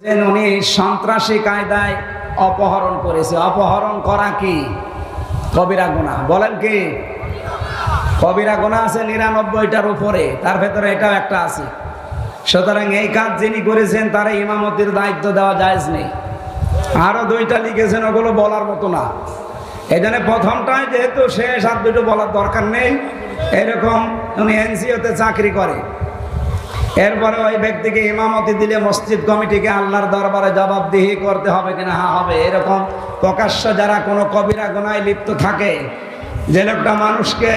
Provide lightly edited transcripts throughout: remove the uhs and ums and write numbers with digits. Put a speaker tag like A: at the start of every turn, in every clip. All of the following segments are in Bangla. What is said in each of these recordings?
A: উনি সন্ত্রাসী কায়দায় অপহরণ করেছে। অপহরণ করা কি কবিরা গুনাহ? বলেন কি কবিরা গুনাহ? আছে ৯৯টার উপরে, তার ভেতরে এটাও একটা আছে। সুতরাং এই কাজ যিনি করেছেন তারা ইমামতির দায়িত্ব দেওয়া জায়েজ নেই। আরো ২টা লিখেছেন, ওগুলো বলার মতো না। এই জন্য প্রথমটায় যেহেতু শেষ, আর দুটো বলার দরকার নেই। এরকম উনি এনজিওতে চাকরি করে, এরপরে ওই ব্যক্তিকে ইমামতি দিলে মসজিদ কমিটিকে আল্লাহর দরবারে জবাবদিহি করতে হবে কিনা? হ্যাঁ, হবে। এরকম প্রকাশ্য যারা কোনো কবিরা গুনাহে লিপ্ত থাকে, যে লোকটা মানুষকে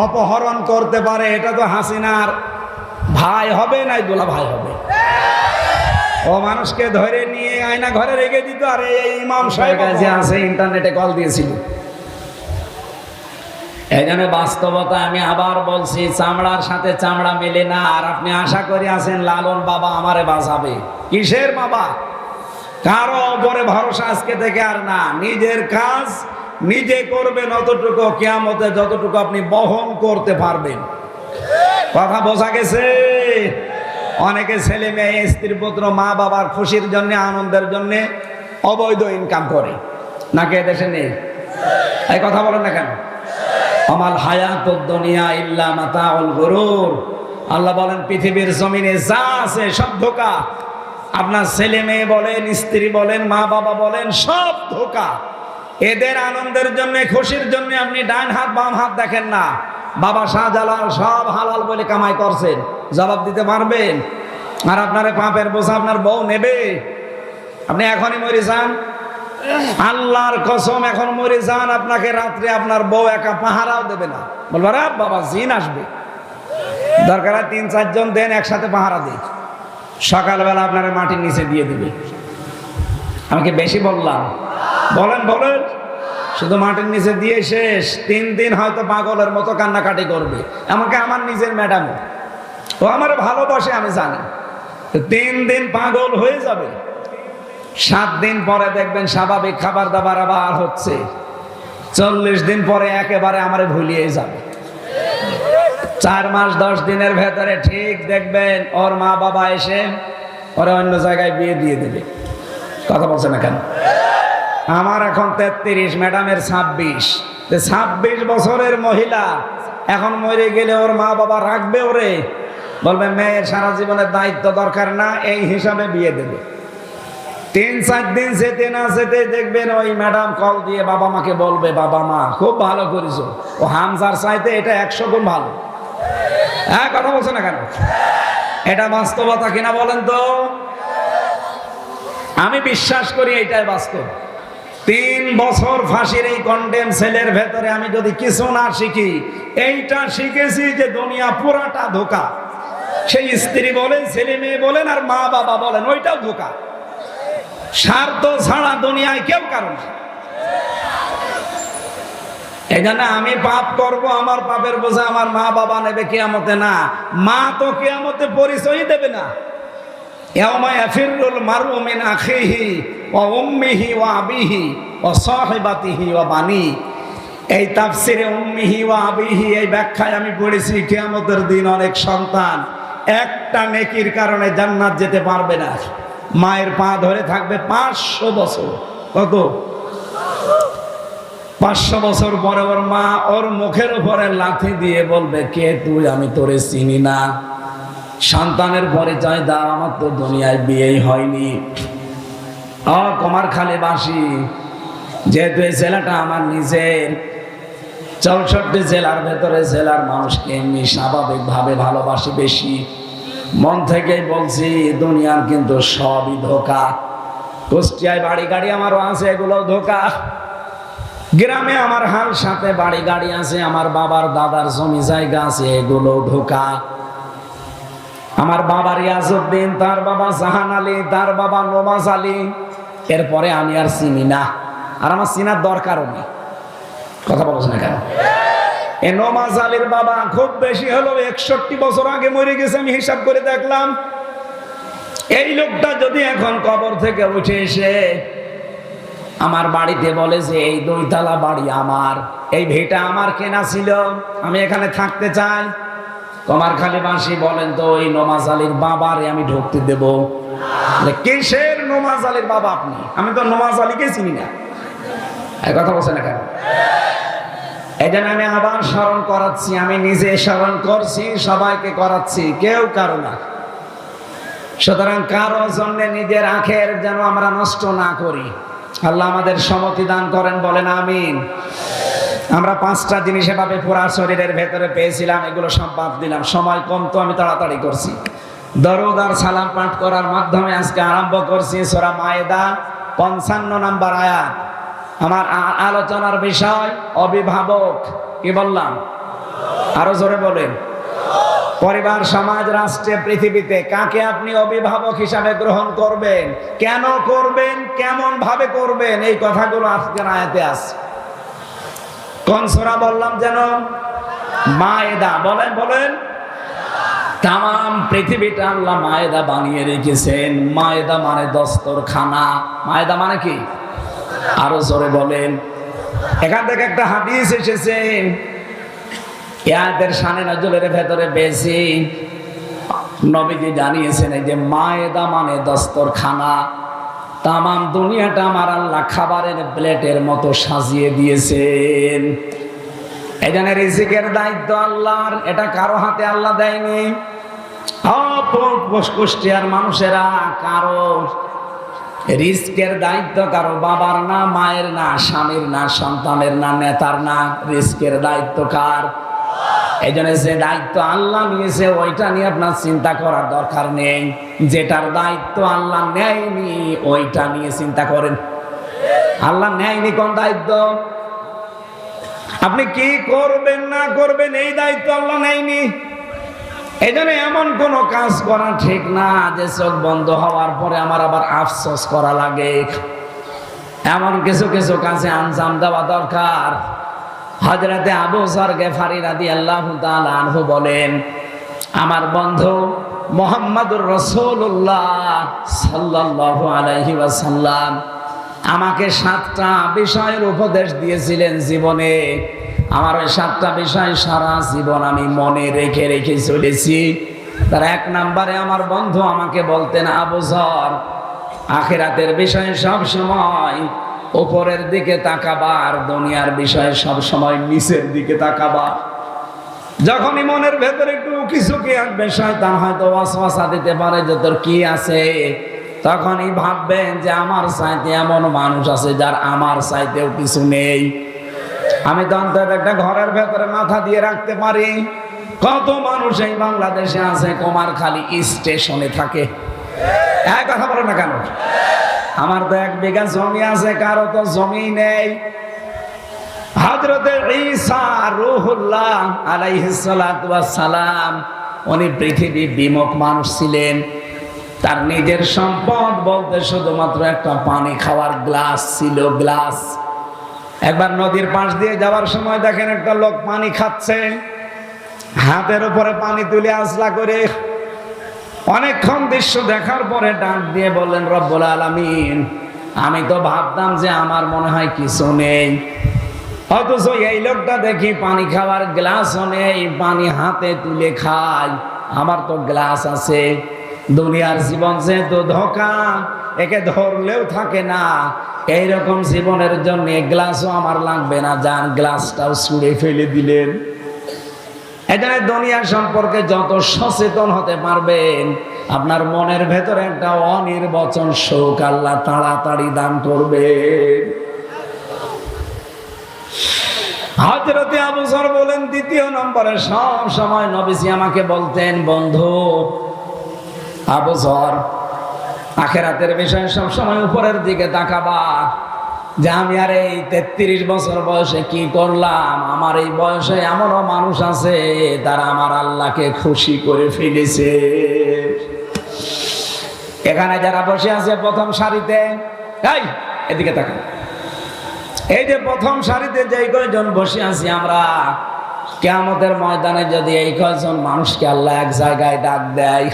A: অপহরণ করতে পারে, এটা তো হাসিনার ভাই হবে না দুলা ভাই হবে। ও মানুষকে ধরে নিয়ে আয়না ঘরে রেখে দিত, আর এই ইমাম সাহেব আছে ইন্টারনেটে কল দিয়েছিল। এই জন্য বাস্তবতা আমি আবার বলছি, চামড়ার সাথে চামড়া মেলে না। আর আপনি আশা করে আছেন লালন বাবা আমারে বাঁচাবে। কিসের বাবা? কারো উপরে ভরসা আজকে থেকে আর না। নিজের কাজ নিজে করবেন, অতটুকু কিয়ামতে যতটুকু আপনি বহন করতে পারবেন। কথা বোঝা গেছে? অনেকে ছেলে মেয়ে, স্ত্রী পুত্র, মা বাবার খুশির জন্য, আনন্দের জন্য অবৈধ ইনকাম করে, নাকি এদেশে নেই? এই কথা বলেন না কেন? আমাল হায়াতুদ দুনিয়া ইল্লা মাতাউল গুরুর। আল্লাহ বলেন পৃথিবীর জমিনে যা আছে সব ধোঁকা। আপনার ছেলে মেয়ে বলেন, স্ত্রী বলেন, মা বাবা বলেন, সব ধোঁকা। এদের আনন্দের জন্য, খুশির জন্য আপনি ডান হাত বাম হাত দেখেন না। বাবা শাহজালাল সব হালাল বলে কামাই করছেন, জবাব দিতে পারবেন? আর আপনার পাপের বোঝা আপনার বউ নেবে? আপনি এখনই মরে যান, আল্লাহর কসম এখন মরে যান, আপনাকে রাত্রে আপনার বউ একা পাহারাও দেবে না। বলবা রা বাবা জিন আসবে, দরকার হয় ৩-৪ জন দেন, একসাথে পাহারা দিই। সকালবেলা আপনারা মাটির নিচে দিয়ে দিবে। আমাকে বেশি বললাম? বলেন বলেন। শুধু মাটির নিচে দিয়ে শেষ। ৩ দিন হয়তো পাগলের মতো কান্নাকাটি করবে। আমাকে আমার নিজের ম্যাডাম, ও আমার ভালোবাসে আমি জানি। ৩ দিন পাগল হয়ে যাবে। ৭ দিন পরে দেখবেন স্বাভাবিক খাবার দাবার আবার হচ্ছে। ৪০ দিন পরে একেবারে আমারে ভুলিয়ে যাবে। ৪ মাস ১০ দিনের ভেতরে ঠিক দেখবেন ওর মা বাবা এসে ওরা অন্য জায়গায় বিয়ে দিয়ে দেবে। কথা বলছে না কেন? আমার এখন ৩৩, ম্যাডামের ২৬। ২৬ বছরের মহিলা এখন মরে গেলে ওর মা বাবা রাখবে ওরে? বলবে মেয়ের সারা জীবনের দায়িত্ব দরকার না, এই হিসাবে বিয়ে দেবে। ৩-৪ দিন যেতে না যেতে দেখবেন ওই ম্যাডাম কল দিয়ে বাবা মাকে বলবে, বাবা মা খুব ভালো করেছো, ও হামজার চাইতে এটা ১০০ গুণ ভালো। হ্যাঁ, কথা বলছে না কেন? এটা বাস্তবতা কিনা বলেন তো? আমি বিশ্বাস করি এটাই বাস্তব। ৩ বছর ফাঁসির এই কন্ডেম সেলের ভেতরে আমি যদি কিছু না শিখি, এইটা শিখেছি যে দুনিয়া পুরাটা ধোঁকা। সেই স্ত্রী বলেন, ছেলে মেয়ে বলেন, আর মা বাবা বলেন, ওইটাও ধোঁকা। স্বার্থ ছাড়া দুনিয়ায় কেউ কারণ। এই জন্য আমি পাপ করব, আমার পাপের বোঝা আমার মা বাবা নেবে কিয়ামতে না। মা তো কিয়ামতে পরিচয় দেবে না। ইয়াউমা ইয়াফিরুল মারউ মিন আখিহি ওয়া উম্মিহি ওয়া আবিহি ওয়া সাহিবাতিহি ওয়া বানি। এই তাফসিরে উম্মিহি ওয়া আবিহি এই ব্যাখ্যায় আমি পড়েছি কিয়ামতের দিন অনেক সন্তান একটা নেকির কারণে জান্নাত যেতে পারবে না। মায়ের পা ধরে থাকবে ৫০০ বছর। কত? ৫০০ বছর পরে ওর মা ওর মুখের উপরে লাথি দিয়ে বলবে, কে তুই? আমি তোরে চিনি না। সন্তানের পরিচয় দাও, আমার তো দুনিয়ায় বিয়েই হয়নি। কুমারখালীবাসী, যেহেতু এই জেলাটা আমার নিজের, ৬৪ জেলার ভেতরে জেলার মানুষকে এমনি স্বাভাবিকভাবে ভালোবাসি বেশি। মন থেকেই বলছি, দুনিয়ার কিন্তু সবই ধোঁকা। কুষ্টিয়ায় বাড়ি গাড়ি আমারও আছে, এগুলোও ধোঁকা। গ্রামে আমার হাল সাথে বাড়ি গাড়ি আছে, আমার বাবার দাদার জমি জায়গা আছে, এগুলোও ধোঁকা। আমার বাবা রিয়াজউদ্দিন, তার বাবা জাহান আলী, তার বাবা নওয়াজ আলী, এরপরে আমি আর চিনি না, আর আমার চিনার দরকারও নেই। কথা বলছেন না কেন? এই নওয়াজ আলীর বাবা খুব বেশি হলো ৬১ বছর আগে মরে গেছে, আমি হিসাব করে দেখলাম। এই লোকটা যদি এখন কবর থেকে উঠে এসে আমার বাড়িতে বলে যে এই ২ তলা বাড়ি আমার, এই ভিটা আমার কেনা ছিল, আমি এখানে থাকতে চাই, কুমারখালীবাসী বলেন তো ওই নওয়াজ আলীর বাবারে আমি ঢুকতে দেব? কিসের নওয়াজ আলীর বাবা আপনি? আমি তো নওয়াজ আলীকে চিনি না। এই কথা বলছেন না কেন? এই জন্য আমি আবার স্মরণ করাচ্ছি, আমি নিজে স্মরণ করছি, সবাইকে করাচ্ছি, কেউ কারো না। সুতরাং কারো জন্য নিজের আখের যেন আমরা নষ্ট না করি। আল্লাহ আমাদের সম্মতি দান করেন, বলেন আমিন। আমরা 5টা জিনিস এভাবে পুরা শরীরের ভেতরে পেয়েছিলাম, এগুলো সব বাদ দিলাম, সময় কম তো আমি তাড়াতাড়ি করছি। দরুদ আর সালাম পাঠ করার মাধ্যমে আজকে আরম্ভ করছি সূরা মায়েদা 55 নম্বর আয়াত। আমার আলোচনার বিষয় অভিভাবক। কি বললাম? আরো জোরে বলেন। পরিবার, সমাজ, রাষ্ট্রে, পৃথিবীতে কাকে আপনি অভিভাবক হিসাবে গ্রহণ করবেন, কেন করবেন, কেমন ভাবে করবেন, এই কথাগুলো আজকের আয়াতে আছে। কোন সূরা বললাম যেন? মায়েদা। বলেন বলেন। তাম পৃথিবীটা আল্লাহ মায়েদা বানিয়ে রেখেছেন। মায়েদা মানে দস্তরখানা। মায়েদা মানে কি? আরো জোরে বলেন। এখান থেকে একটা হাদিস এসেছে, ইয়াদের শানে নজরের ভেতরে বেশি নবীজি জানিয়েছেন এই যে মায়েদা মানে দস্তরখানা। তাম দুনিয়াটা আমার আল্লাহ খাবারের প্লেটের মতো সাজিয়ে দিয়েছেন। এই জন্য রিজিকের দায়িত্ব আল্লাহর, এটা কারো হাতে আল্লাহ দেয়নি। কুষ্টিয়ার মানুষেরা কারো রিস্কের দায়িত্ব কারো বাবার না, মায়ের না, স্বামীর না, সন্তানের না, নেতার না। রিস্কের দায়িত্ব কার? এই জন্য যে দায়িত্ব আল্লাহ নিয়েছে ওইটা নিয়ে আপনার চিন্তা করার দরকার নেই। যেটার দায়িত্ব আল্লাহ নেয়নি ওইটা নিয়ে চিন্তা করেন। আল্লাহ নেয়নি কোন দায়িত্ব? আপনি কি করবেন না করবেন এই দায়িত্ব আল্লাহ নেয়নি। এই জন্য এমন কোন কাজ করা ঠিক না যে চোখ বন্ধ হওয়ার পরে আমার আবার আফসোস করা লাগে। এমন কিছু কিছু কাজে আঞ্জাম দেওয়া দরকার। হযরতে আবু যর গিফারী রাদিয়াল্লাহু তাআলা আনহু বলেন, আমার বন্ধু মুহাম্মদুর রাসূলুল্লাহ সাল্লাল্লাহু আলাইহি ওয়াসাল্লাম আমাকে 7টা বিষয়ের উপদেশ দিয়েছিলেন জীবনে। আমার ওই 7টা বিষয় সারা জীবন আমি মনে রেখে রেখে চলেছি। তার 1 নম্বরে আমার বন্ধু আমাকে বলতেন, আবু যর আখিরাতের বিষয়ে সব সময় উপরের দিকে তাকাবা আর দুনিয়ার বিষয়ে সব সময় নিচের দিকে তাকাবা। যখনই মনের ভেতরে একটু কিছু কি আসবে, শয়তান হয়তো ওয়াসওয়াসা দিতে পারে যে তোর কি আছে, তখনই ভাববেন যে আমার চাইতে এমন মানুষ আছে যার আমার চাইতেও কিছু নেই। আমি তো অন্তত একটা ঘরের ভেতরে মাথা দিয়ে রাখতে পারি। কত মানুষ এই বাংলাদেশে আছে কুমারখালী স্টেশনে থাকে। এক কথা বলো না কেন? আমার তো 1 বিঘা জমি আছে, কারো তো জমি নেই। হযরতে ঈসা রূহুল্লাহ আলাইহিস সালাতু ওয়াস সালাম উনি পৃথিবী বিমুখ মানুষ ছিলেন। তার নিজের সম্পদ বলতে শুধুমাত্র একটা পানি খাওয়ার গ্লাস ছিল, গ্লাস। একবার নদীর পাশ দিয়ে যাওয়ার সময় দেখেন একটা লোক পানি খাচ্ছে, হাতের উপরে পানি তুলে আসলা করে। অনেকক্ষণ দৃশ্য দেখার পরে ডাক দিয়ে বললেন, রব্বুল আলামিন, আমি তো ভাবতাম যে আমার মনে হয় কিছু নেই, অথচ এই লোকটা দেখি পানি খাওয়ার গ্লাসও নেই, পানি হাতে তুলে খায়, আমার তো গ্লাস আছে। দুনিয়ার জীবন যে তো ধোঁকা, একে ধরলেও থাকে না। এইরকম জীবনের জন্য গ্লাসও আমার লাগবে না, যান গ্লাসটাও ছুঁড়ে ফেলে দিলেন। এখানে দুনিয়া সম্পর্কে যত সচেতন হতে পারবেন, আপনার মনের ভেতরে একটা অনির্বচন শোক আল্লাহ তাড়াতাড়ি দান করবে। হযরতে আবু যর বলেন, 2 নম্বরে সব সময় নবীজি আমাকে বলতেন, বন্ধু আবু যর আখিরাতের বিষয়ে সব সময় উপরের দিকে তাকাবা। যে আমি আর এই 33 বছর বয়সে কি করলাম, আমার এই বয়সে এমনও মানুষ আছে তারা আমার আল্লাহকে খুশি করে ফেলেছে। এখানে যারা বসে আছে প্রথম সারিতে, এই এদিকে তাকান, এই যে প্রথম সারিতে যে কয়জন বসে আছি আমরা, কিয়ামতের ময়দানে যদি এই কয়জন মানুষকে আল্লাহ এক জায়গায় ডাক দেয়,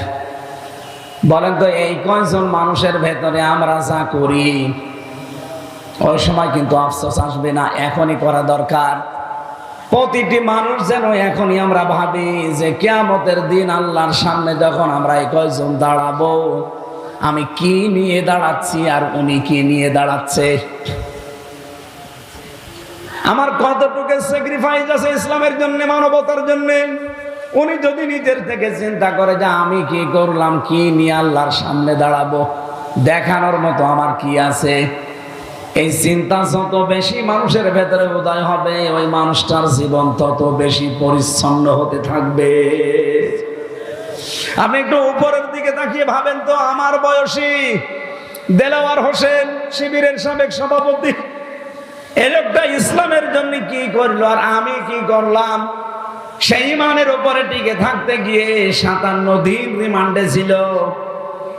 A: বলেন তো এই কয়জন মানুষের ভেতরে আমরা যা করি ওই সময় কিন্তু আফসোস আসবে না? এখনই করা দরকার। প্রতিটি মানুষ যেন এখনই আমরা ভাবি যে কিয়ামতের দিন আল্লাহর সামনে যখন আমরা এই কয়জন দাঁড়াবো, আমি কি নিয়ে দাঁড়াচ্ছি আর উনি কি নিয়ে দাঁড়াচ্ছে। আমার কতটুকু স্যাক্রিফাইস আছে ইসলামের জন্য, মানবতার জন্য। উনি যদি নিজের থেকে চিন্তা করে যে আমি কি করলাম, কি নিয়ে আল্লাহর সামনে দাঁড়াবো, দেখানোর মতো আমার কি আছে, এই চিন্তা যত বেশি মানুষের ভেতরে উদয় হবে, ওই মানুষটার জীবন তত বেশি পরিচ্ছন্ন হতে থাকবে। আপনি একটু উপরের দিকে তাকিয়ে ভাবেন তো, আমার বয়সী দেলাওয়ার হোসেন, শিবিরের সাবেক সভাপতি, এই লোকটা ইসলামের জন্য কি করলো আর আমি কি করলাম। সেই ইমানের উপরে টিকে থাকতে গিয়ে 57 দিন রিমান্ডে ছিল।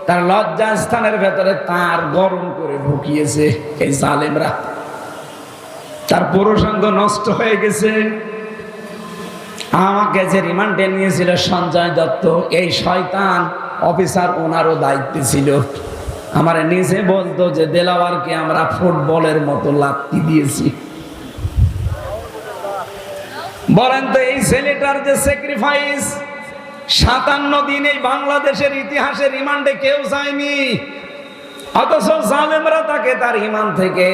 A: তার লজ্জাস্থানের ভেতরে তার গরম করে ঢুকিয়েছে এই জালেমরা। তার পুরুষাঙ্গ নষ্ট হয়ে গেছে। আমাকে যে রিমান্ডে নিয়েছিল সঞ্জয় দত্ত, এই শয়তান অফিসার, ওনারও দায়িত্ব ছিল। আমার নিজে বলতো যে দেলাওয়ারকে আমরা ফুটবলের মতো লাত্তি দিয়েছি। বলেন তো, এই ছেলেটার যে স্যাক্রিফাইস, 57 দিন এই বাংলাদেশের ইতিহাসে রিমান্ডে কেউ যায়নি, অথচ জালেমরা তাকে তার ইমান থেকে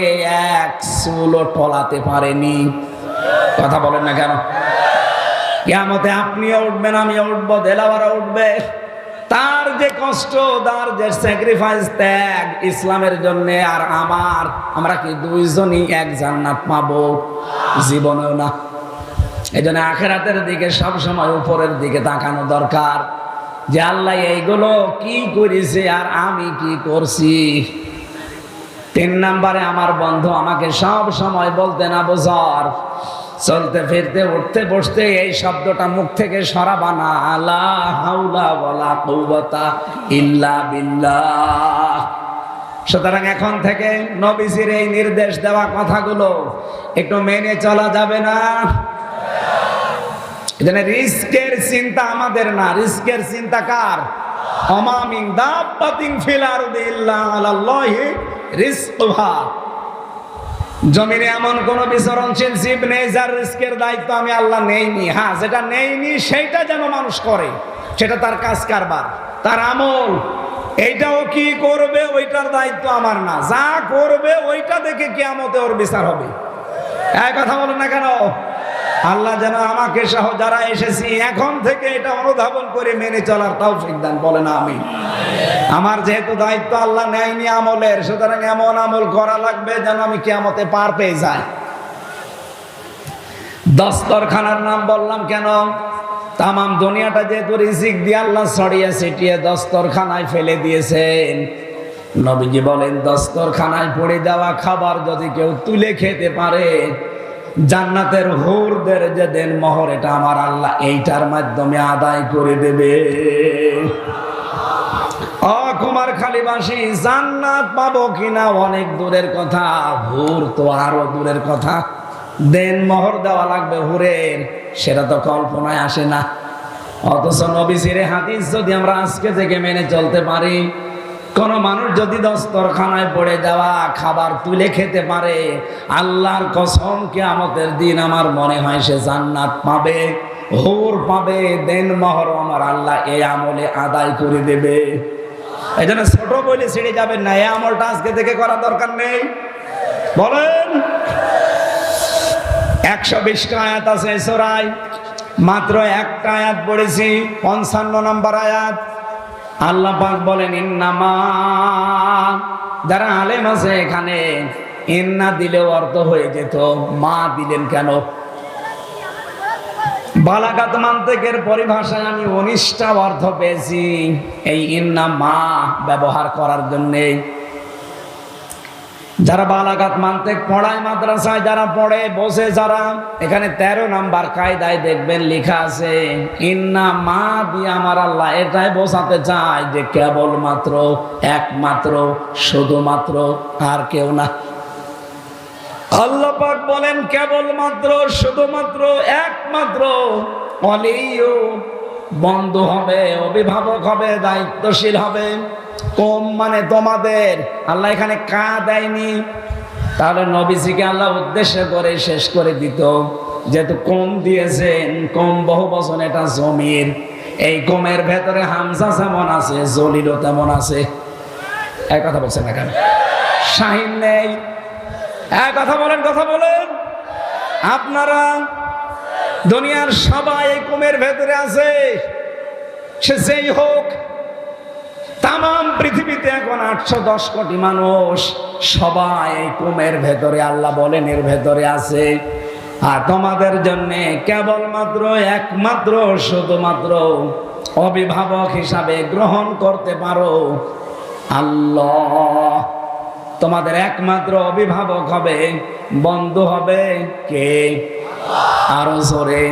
A: এক চুলও টলাতে পারেনি। কথা বলেন না কেন? কিয়ামতে আপনিও উঠবেন, আমিও উঠবো, দেলাওয়ারা উঠবে। তার যে কষ্ট, তার যে স্যাক্রিফাইস, ত্যাগ ইসলামের জন্য, আর আমরা কি দুইজনই এক জান্নাত পাবো? জীবনেও না। এই জন্য আখিরাতের দিকে সবসময় উপরের দিকে তাকানো দরকার, যে আল্লাহ এইগুলো কি করেছে আর আমি কি করছি। 3 নম্বরে আমার বন্ধু আমাকে সব সময় বলতেন, আবু যর, চলতে ফিরতে উঠতে বসতে এই শব্দটা মুখ থেকে সরাবা না, লা হাওলা ওয়ালা কুওয়াতা ইল্লা বিল্লাহ। সুতরাং এখন থেকে নবীজির এই নির্দেশ দেওয়া কথাগুলো একটু মেনে চলা যাবে না। এজন্য রিস্কের চিন্তা আমাদের না, রিস্কের চিন্তা কার? ওমা মিন দাব্বাতিন ফিল আরদি ইল্লা আলাল্লাহি রিজকুহা। জমিনে এমন কোন বিচরণশীল জীব নেই যার রিস্কের দায়িত্ব আমি আল্লাহ নেইনি। হ্যাঁ, যেটা নেইনি সেইটা যেন মানুষ করে, সেটা তার কাজ কারবার, তার আমল। এইটাও কি করবে ওইটার দায়িত্ব আমার না, যা করবে ওইটা দেখে কিয়ামতে ওর বিচার হবে। এই কথা বলেন না কেন? আল্লাহ যেন আমাকে সহ যারা এসেছি এখন থেকে এটা অনুধাবন করে মেনে চলার তৌফিক দান, বলেন আমিন। আমার যেহেতু দায়িত্ব আল্লাহ নেয়নি আমলের, সুতরাং এমন আমল করা লাগবে যেন আমি কিয়ামতে পার পেয়ে যাই। দস্তরখানার নাম বললাম কেন? তাম দুনিয়াটা যেহেতু রিজিক দিয়ে আল্লাহ ছড়িয়ে ছিটিয়ে দস্তরখানায় ফেলে দিয়েছেন, নবীজি বলেন দস্তরখানায় পড়ে যাওয়া খাবার যদি কেউ তুলে খেতে পারে, জান্নাতের হুরদের যে দেন মোহর, এটা আমার আল্লাহ এইটার মাধ্যমে আদায় করে দেবে। কুমারখালীবাসী জান্নাত পাবো কিনা অনেক দূরের কথা, হুর তো আরো দূরের কথা। দেন মোহর দেওয়া লাগবে হুরের, সেটা তো কল্পনায় আসে না। অথচ নবীজির হাদিস যদি আমরা আজকে থেকে মেনে চলতে পারি, কোন মানুষ যদি দস্তরখানায় পড়ে যাওয়া খাবার তুলে খেতে পারে, আল্লাহর কসম কিয়ামতের দিন আমার মনে হয় সে জান্নাত পাবে, হুর পাবে, দেন মোহর আমার আল্লাহ এই আমলে আদায় করে দেবে। এই জন্য ছোট বলে ছেড়ে যাবেন না, এই আমলটা আজকে থেকে করা দরকার নেই। বলেন, 120টা আয়াত আছে সূরায়, মাত্র একটা আয়াত পড়েছি, 55 নম্বর আয়াত। আল্লাহ পাক বলেন ইন্নামা, যারা আলেম আছে এখানে, ইন্না দিলেও অর্থ হয়ে যেত, মা দিলেন কেন? বালাগাত মান্তিকের পরিভাষায় আমি 19টা অর্থ পেয়েছি এই ইন্না মা ব্যবহার করার জন্যে। যারা বালাগাত মান্তিক পড়ায় মাদ্রাসায়, যারা পড়ে বসে, যারা এখানে 13 নাম্বার কায়দায় দেখবেন লেখা আছে ইন্না মা দিয়ে আমার আল্লাহ এটাই বোঝাতে চায় যে কেবলমাত্র, একমাত্র, শুধুমাত্র, আর কেউ না। আল্লাহ পাক বলেন কেবলমাত্র, শুধুমাত্র, একমাত্র। অলিও বন্ধু হবে, অভিভাবক হবে, দায়িত্বশীল হবে। কম মানে তোমাদের, আল্লাহ এখানে কা দেয়নি। তাহলে নবীজিকে আল্লাহ উদ্দেশ্য করে শেষ করে দিত, যেহেতু কম দিয়েছেন, কম বহু বচন, এটা জমির। এই কমের ভেতরে হামজা যেমন আছে, জলিলও তেমন আছে। এক কথা বলছেন না কেন? শাহিন নেই। এক কথা বলেন, কথা বলেন। আপনারা দুনিয়ার সবাই এই কুমের ভেতরে আছে, সে যেই হোক। তাম পৃথিবীতে এখন 810 কোটি মানুষ, সবাই এই কুমের ভেতরে, আল্লাহ বলেন এর ভেতরে আছে। আর তোমাদের জন্য কেবলমাত্র একমাত্র শুধুমাত্র অভিভাবক হিসাবে গ্রহণ করতে পারো আল্লাহ। তোমাদের একমাত্র অভিভাবক হবে, বন্ধু হবে কে? আরো জোরে।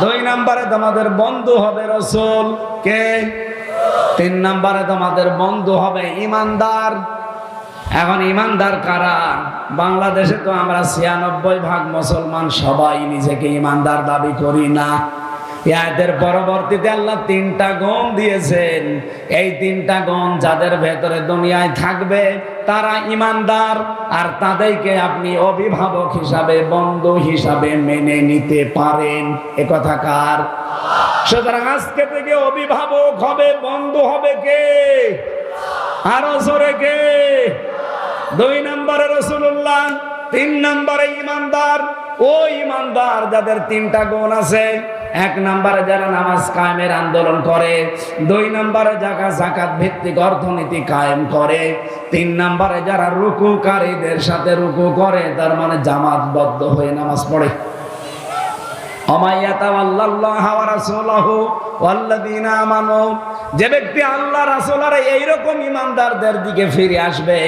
A: 2 নম্বরে তোমাদের বন্ধু হবে রাসূল, কে? 3 নম্বরে তোমাদের বন্ধু হবে ইমানদার। এখন ইমানদার কারা? বাংলাদেশে তো আমরা 96% মুসলমান, সবাই নিজেকে ইমানদার দাবি করি না। এদের পরবর্তীতে আল্লাহ 3টা গুণ দিয়েছেন। এই 3টা গুণ যাদের ভেতরে দুনিয়ায় থাকবে তারা ইমানদার, আর তাদেরকে আপনি অভিভাবক হিসাবে, বন্ধু হিসাবে মেনে নিতে পারেন। এ কথা কার? সুতরাং আজকে থেকে অভিভাবক হবে, বন্ধু হবে কে? আরো জোরে কে? 2 নম্বরে রাসূলুল্লাহ, 3 নম্বরে ইমানদার। ও ইমানদার যাদের 3টা গুণ আছে। 1 নম্বরে যারা নামাজ কায়েমের আন্দোলন করে, 2 নম্বরে যারা যাকাত ভিত্তিক অর্থনীতি কায়েম করে, 3 নম্বরে যারা রুকুকারীদের সাথে রুকু করে, তার মানে জামাতবদ্ধ হয়ে নামাজ পড়ে। যে ব্যক্তি আল্লাহ রাসূল আর এইরকম ইমানদারদের দিকে ফিরে আসবে,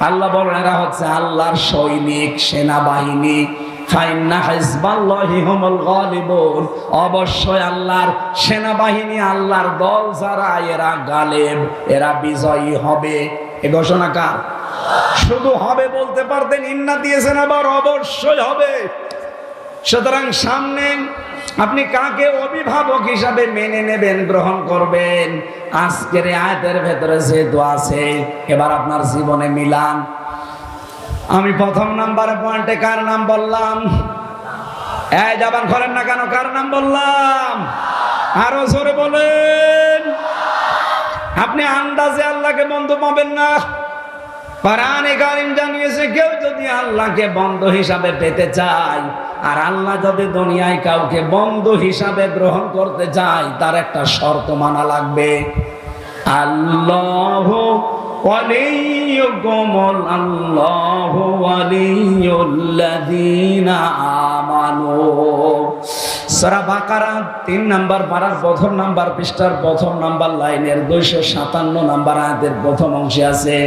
A: আল্লাহ বলেন এরা হচ্ছে আল্লাহর সৈনিক, সেনাবাহিনী। অবশ্যই আল্লাহর সেনাবাহিনী, আল্লাহর দল যারা, এরা গালেব, এরা বিজয়ী হবে। এ ঘোষণা কার? শুধু হবে বলতে পারতেন, ইন্না দিয়েছেন, আবার অবশ্যই হবে। সুতরাং সামনে আপনি কাকে অভিভাবক হিসাবে মেনে নেবেন, গ্রহণ করবেন, আজকের আয়াতের ভেতরে যেহেতু আছে, এবার আপনার জীবনে মিলান। আমি 1 নম্বরে পয়েন্টে কার নাম বললাম? এই জবান খোলেন না কেন? কার নাম বললাম? আরো জোরে বলেন। আপনি আন্দাজে আল্লাহকে বন্ধু পাবেন না। কোরআনে কারীম জানিয়েছে, কেউ যদি আল্লাহকে বন্ধু হিসাবে পেতে চায়, আর আল্লাহ যদি দুনিয়ায় কাউকে বন্ধু হিসাবে গ্রহণ করতে চায়, তার একটা শর্ত মানা লাগবে। আল্লাহু ওয়ালিয়ুকুমুল, আল্লাহু ওয়ালিয়ুল্লাযীনা আমানু। সূরা বাকারা 3 নম্বর পারার 1 নম্বর পৃষ্ঠার 1 নম্বর লাইনের 257 নম্বর আয়াতের প্রথম অংশে আছে,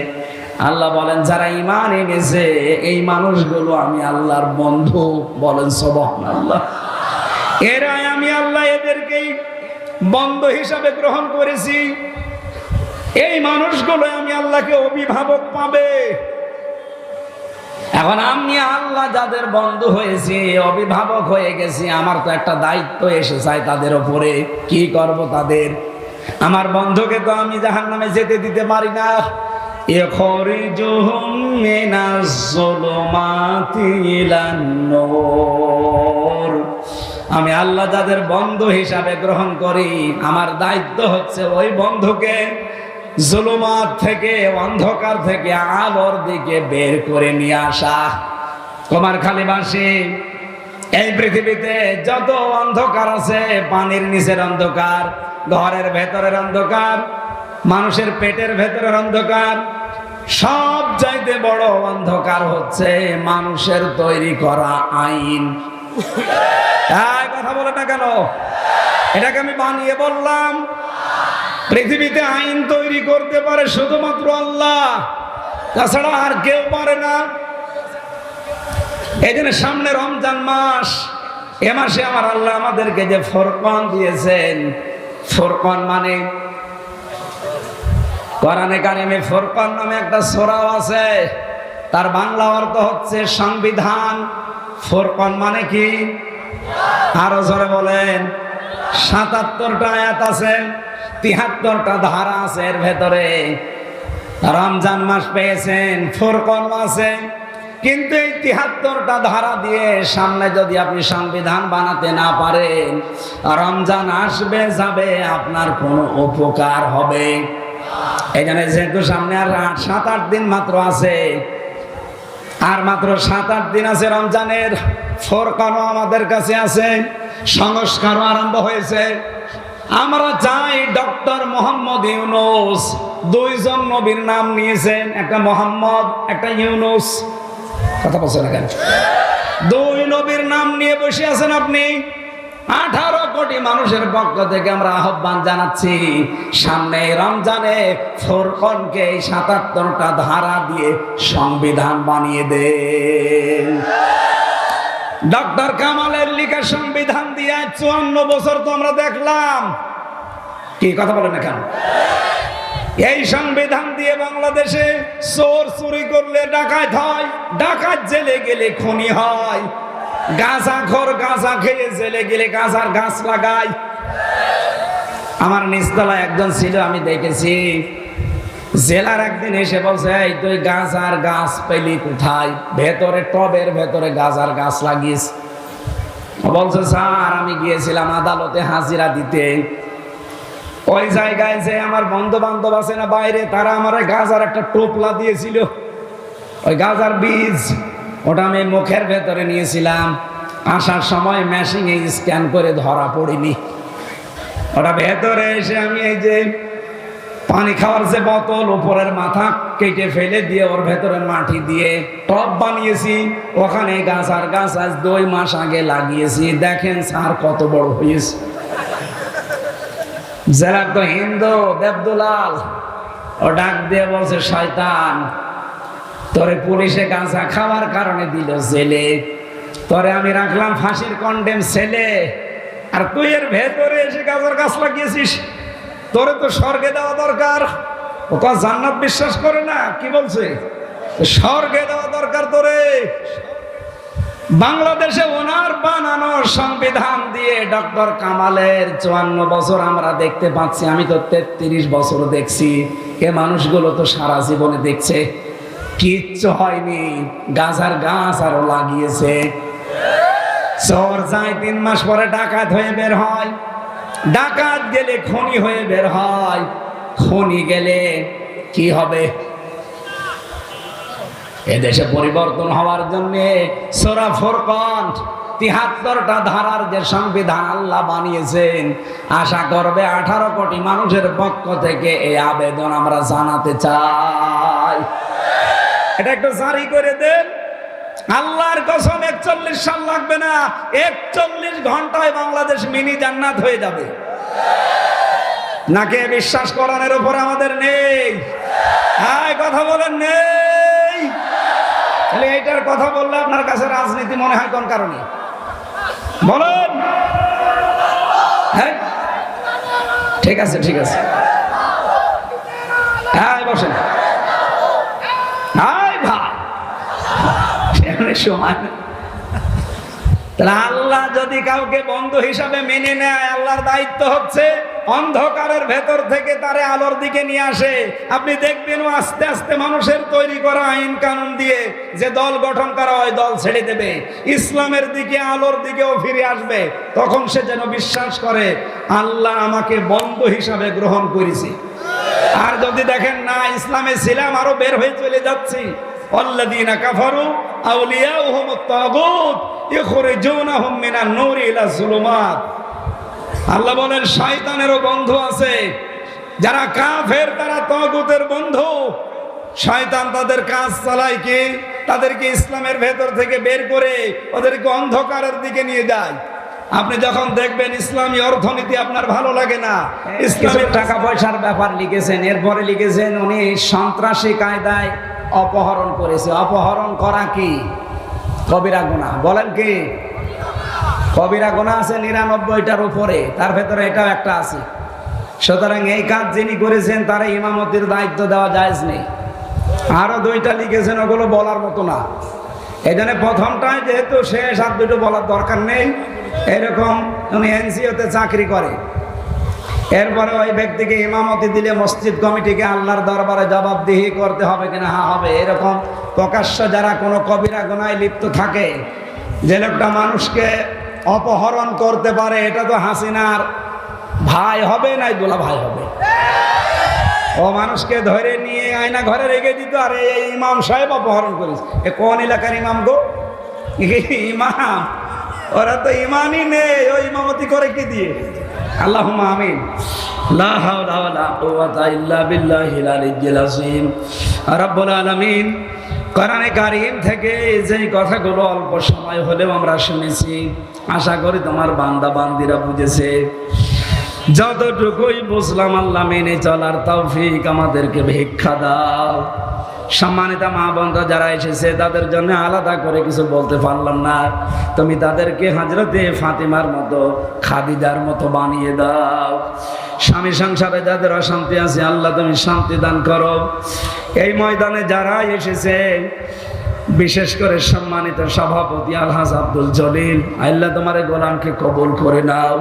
A: আল্লাহ বলেন যারা ঈমান এনেছে এই মানুষগুলো আমি আল্লাহর বন্ধু। বলেন সুবহানাল্লাহ। এরাই আমি আল্লাহ এদেরকে বন্ধু হিসাবে গ্রহণ করেছি। এই মানুষগুলো আমি আল্লাহকে অভিভাবক পাবে। এখন আমি আল্লাহ যাদের বন্ধু হয়েছি, অভিভাবক হয়ে গেছি, আমার তো একটা দায়িত্ব এসে যায় তাদের উপরে। কি করব তাদের? আমার বন্ধুকে তো আমি জাহান্নামে যেতে দিতে পারি না। ইখরিজুহুম মিনাজ যুলুমাতি ইলান নূর। আমি আল্লাহ যাদের বন্ধু হিসাবে গ্রহণ করি, আমার দায়িত্ব হচ্ছে ওই বন্ধুকে জুলুমাত থেকে, অন্ধকার থেকে আলোর দিকে বের করে নিয়ে আসা। কুমারখালীবাসী, এই পৃথিবীতে যত অন্ধকার আছে, পানির নিচের অন্ধকার, ঘরের ভেতরের অন্ধকার, মানুষের পেটের ভেতরের অন্ধকার, সব চাইতে বড় অন্ধকার হচ্ছে মানুষের তৈরি করা আইন। কথা বলে না কেন? এটাকে আমি বানিয়ে বললাম। পৃথিবীতে আইন তৈরি করতে পারে শুধুমাত্র আল্লাহ, তাছাড়া আর কেউ পারে না। এই জন্য সামনে রমজান মাস, এ মাসে আমার আল্লাহ আমাদেরকে যে ফুরকান দিয়েছেন, ফুরকান মানে কোরআনে কারিমে ফুরকান নামে একটা সূরা আছে, তার বাংলা অর্থ হচ্ছে সংবিধান। ফুরকান মানে কি? আরো জোরে বলেন। 77টা আয়াত আছে, 73টা ধারা আছে এর ভেতরে। রমজান মাস পেয়েছেন, ফুরকান আছে, কিন্তু এই 73টা ধারা দিয়ে সামনে যদি আপনি সংবিধান বানাতে না পারেন, রমজান আসবে যাবে, আপনার কোনো উপকার হবে এই জন্য যেহেতু সামনে আর 7-8 দিন মাত্র আছে, আর মাত্র 7-8 দিন আছে রমজানের, ফোরকানও আমাদের কাছে আছে, সংস্কারও আরম্ভ হয়েছে। আমরা চাই ডক্টর মোহাম্মদ ইউনূস, 2 জন নবীর নাম নিয়েছেন, একটা মোহাম্মদ একটা ইউনূস। কথা বলছেন না কেন? 2 নবীর নাম নিয়ে বসে আছেন আপনি। 18 কোটি মানুষের পক্ষ থেকে আমরা আহ্বান জানাচ্ছি, সামনে রমজানে ফোরকানকে 77টা ধারা দিয়ে সংবিধান বানিয়ে দেন। ডক্টর কামালের লেখা সংবিধান দিয়ে 54 বছর তো আমরা দেখলাম। কি কথা বলেন না কেন? এই সংবিধান দিয়ে বাংলাদেশে চোর চুরি করলে ডাকাত হয়, ডাকাত জেলে গেলে খুনি হয়, গাঁজাখোর গাঁজা খেয়ে জেলে গেলে গাঁজার গাছ লাগায়। আমার নিচতলায় একজন ছিল, আমি দেখেছি, জেলার একদিন এসে বলছে, এই তুই গাঁজার গাছ পেলি কোথায়? ভেতরে টবের ভেতরে গাঁজার গাছ লাগিস। বলছে, স্যার আমি গিয়েছিলাম আদালতে হাজিরা দিতে, ওই জায়গায় যে আমার বন্ধু বান্ধব আছে না বাইরে, তারা আমার গাঁজার একটা টোপলা দিয়েছিল, ওই গাঁজার বীজ, ওটা আমি মুখের ভেতরে নিয়েছিলাম, আসার সময় মেশিনে স্ক্যান করে ধরা পড়িনি। ওটা ভেতরে এসে আমি এই যে পানি খাওয়ার যে বোতল, উপরের মাথা কেটে ফেলে দিয়ে ওর ভেতরে মাটি দিয়ে টব বানিয়েছি, ওখানে গাছার গাছ আজ 2 মাস আগে লাগিয়েছি। দেখেন স্যার কত বড় হয়েছে। জেলার তো হিন্দু দেবদুলাল, ও ডাক দিয়ে বলছে, শয়তান, তোরে পুলিশে গাঁজা খাওয়ার কারণে দিল জেলে, তোরে আমি রাখলাম ফাঁসির কন্ডেম ছেলে, আর তুই এর ভেতরে এসে গাঁজার গাছ লাগিয়েছিস। তোরে তো স্বর্গে দেওয়া দরকার। ও তো জান্নাত বিশ্বাস করে না, কি বলছে? স্বর্গে দেওয়া দরকার তোরে। বাংলাদেশে ওনার বানানো সংবিধান দিয়ে ডক্টর কামালের 54 বছর আমরা দেখতে পাচ্ছি। আমি তো 33 বছর দেখছি। এ মানুষগুলো তো সারা জীবনে দেখছে, কিচ্ছু হয়নি, গাঁজার গাছ আরো লাগিয়েছে। চোর যায় 3 মাস পরে ডাকাত হয়ে বের হয়, ডাকাত গেলে খনি হয়ে বের হয়, খনি গেলে কি হবে? এদেশে পরিবর্তন হওয়ার জন্য সূরা ফুরকান ৭৩টা ধারার যে সংবিধান আল্লাহ বানিয়েছেন, আশা করবে 18 কোটি মানুষের পক্ষ থেকে এই আবেদন আমরা জানাতে চাই, এটা একটু জারি করে দেন। আল্লাহর কসম 41 সাল লাগবে না, 41 ঘন্টায় বাংলাদেশ মিনি জান্নাত হয়ে যাবে। নাকি বিশ্বাস করানোর উপর আমাদের নেই? হ্যাঁ, কথা বলেন নেই? তাহলে এইটার কথা বললে আপনার কাছে রাজনীতি মনে হয় কোন কারণে? বলেন। হ্যাঁ, ঠিক আছে, ঠিক আছে, হ্যাঁ বসেন। আল্লাহ যদি কাউকে বন্ধু হিসাবে মেনে নেয়, আল্লাহর দায়িত্ব হচ্ছে অন্ধকারের ভেতর থেকে তারে আলোর দিকে নিয়ে আসে। আপনি দেখবেন আস্তে আস্তে মানুষের তৈরি করা আইন কানুন দিয়ে যে দল গঠন করা হয়, দল ছেড়ে দেবে, ইসলামের দিকে আলোর দিকেও ফিরে আসবে। তখন সে যেন বিশ্বাস করে আল্লাহ আমাকে বন্ধু হিসাবে গ্রহণ করেছে। আর যদি দেখেন না ইসলামে ছিলাম, আরো বের হয়ে চলে যাচ্ছি, আল্লাযীনা কাফারু আউলিয়াউহুমুত তাগুত ইখরিজুনাহুম মিনান নূরি ইলা যুলুমাত। আল্লাহ বলেন শয়তানেরও বন্ধু আছে, যারা কাফের তারা তাগুতের বন্ধু। শয়তান তাদের কাজ চালায় কি, তাদেরকে ইসলামের ভেতর থেকে বের করে ওদেরকে অন্ধকারের দিকে নিয়ে যায়। আপনি যখন দেখবেন ইসলামী অর্থনীতি আপনার ভালো লাগে না, ইসলামের টাকা পয়সার ব্যাপার লিখেছেন, এরপরে লিখেছেন উনি সন্ত্রাসী কায়দায় অপহরণ করেছে। অপহরণ করা কি কবিরা গুনাহ? বলেন কি কবিরা গুনাহ আছে 99টার উপরে, তার ভেতরে এটাও একটা আছে। সুতরাং এই কাজ যিনি করেছেন তারা ইমামতির দায়িত্ব দেওয়া জায়েজ নেই। আরো 2টা লিখেছেন, ওগুলো বলার মতো না। এই জন্য প্রথমটায় যেহেতু শেষ, আর 2টো বলার দরকার নেই। এরকম উনি এনজিওতে চাকরি করে, এরপরে ওই ব্যক্তিকে ইমামতি দিলে মসজিদ কমিটিকে আল্লাহর দরবারে জবাবদিহি করতে হবে কিনা? হ্যাঁ হবে। এরকম প্রকাশ্য যারা কোনো কবিরা গুনায় লিপ্ত থাকে, যে লোকটা মানুষকে অপহরণ করতে পারে, এটা তো হাসিনার ভাই হবে না দুলা ভাই হবে? ও মানুষকে ধরে নিয়ে আয়না ঘরে রেখে দিত, আর এই ইমাম সাহেব অপহরণ করিস। এ কোন এলাকার ইমাম গো? ইমাম, ওরা তো ইমামই নেই, ওই ইমামতি করে কি দিয়ে? আল্লাহুম্মা আমিন। লা হাওলা ওয়ালা কুওয়াতা ইল্লা বিল্লাহিল আলিয়্যিল আযীম। রব্বুল আলামিন কোরআনে কারীম থেকে যে কথাগুলো অল্প সময় হলেও আমরা শুনেছি, আশা করি তোমার বান্দা বান্দিরা বুঝেছে। যতটুকুই বুঝলাম আল্লাহ মেনে চলার তৌফিক আমাদেরকে ভিক্ষা দাও। সম্মানিত মা বোনরা যারা এসেছে তাদের জন্য আলাদা করে কিছু বলতে পারলাম না, তুমি তাদেরকে হযরতে ফাতিমার মতো, খাদিজার মতো বানিয়ে দাও। স্বামী সংসারে যাদের অশান্তি আছে আল্লাহ তুমি শান্তি দান করো। এই ময়দানে যারা এসেছে বিশেষ করে সম্মানিত সভাপতি আলহাজ আব্দুল জলিল, আল্লাহ তোমার গোলামকে কবুল করে নাও।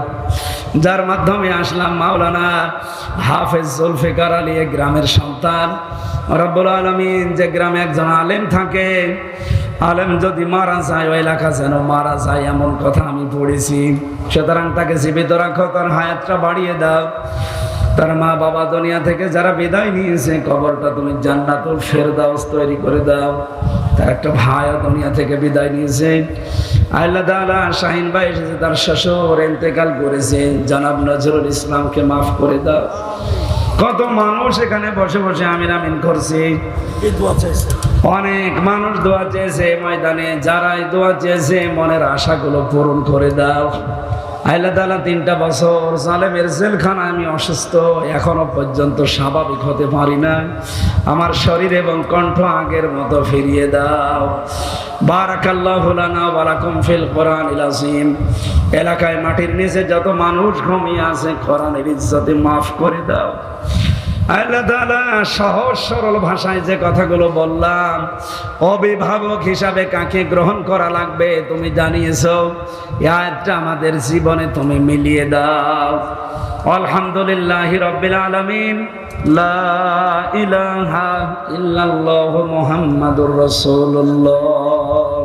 A: যার মাধ্যমে আসলাম মাওলানা হাফেজ জুলফিকার আলী, গ্রামের সন্তান। রব্বুল আলামিন, যে গ্রামে একজন আলেম থাকে, আলেম যদি মারা যায় ওই এলাকা যেন মারা যায় এমন কথা আমি পড়েছি। সুতরাং তাকে জীবিত রাখো, তার হায়াতটা বাড়িয়ে দাও। তার মা বাবা দুনিয়া থেকে যারা বিদায় নিয়েছে কবরটা তুমি জান্নাতুল ফেরদাউস তৈরি করে দাও। তার একটা ভাইও দুনিয়া থেকে বিদায় নিয়েছে। আল্লাহ তাআলা শাহিন ভাই এসেছে, তার শ্বশুর ইন্তেকাল করেছে, জনাব নজরুল ইসলামকে মাফ করে দাও। কত মানুষ এখানে বসে বসে আমিন আমিন করছে, অনেক মানুষ দোয়া চেয়েছে ময়দানে। যারা দোয়া চেয়েছে মনের আশাগুলো পূরণ করে দাও। আল্লাহ তাআলা 3টা বছর জালেমের জেলখানায় আমি অসুস্থ, এখনো পর্যন্ত স্বাভাবিক হতে পারি না। আমার শরীর এবং কণ্ঠ আগের মতো ফিরিয়ে দাও। বারাকাল্লাহু লানা ওয়া লাকুম ফিল কোরআনিল আযীম। এলাকায় মাটির নিচে যত মানুষ ঘুমিয়ে আছে কোরআনের ইজ্জতে মাফ করে দাও। আল্লাহ তাআলা সহজ সরল ভাষায় যে কথাগুলো বললাম, অভিভাবক হিসাবে কাকে গ্রহণ করা লাগবে তুমি জানিয়েছো। এই আয়াতটা আমাদের জীবনে তুমি মিলিয়ে দাও। আলহামদুলিল্লাহি রাব্বিল আলামিন। লা ইলাহা ইল্লাল্লাহু মুহাম্মাদুর রাসূলুল্লাহ।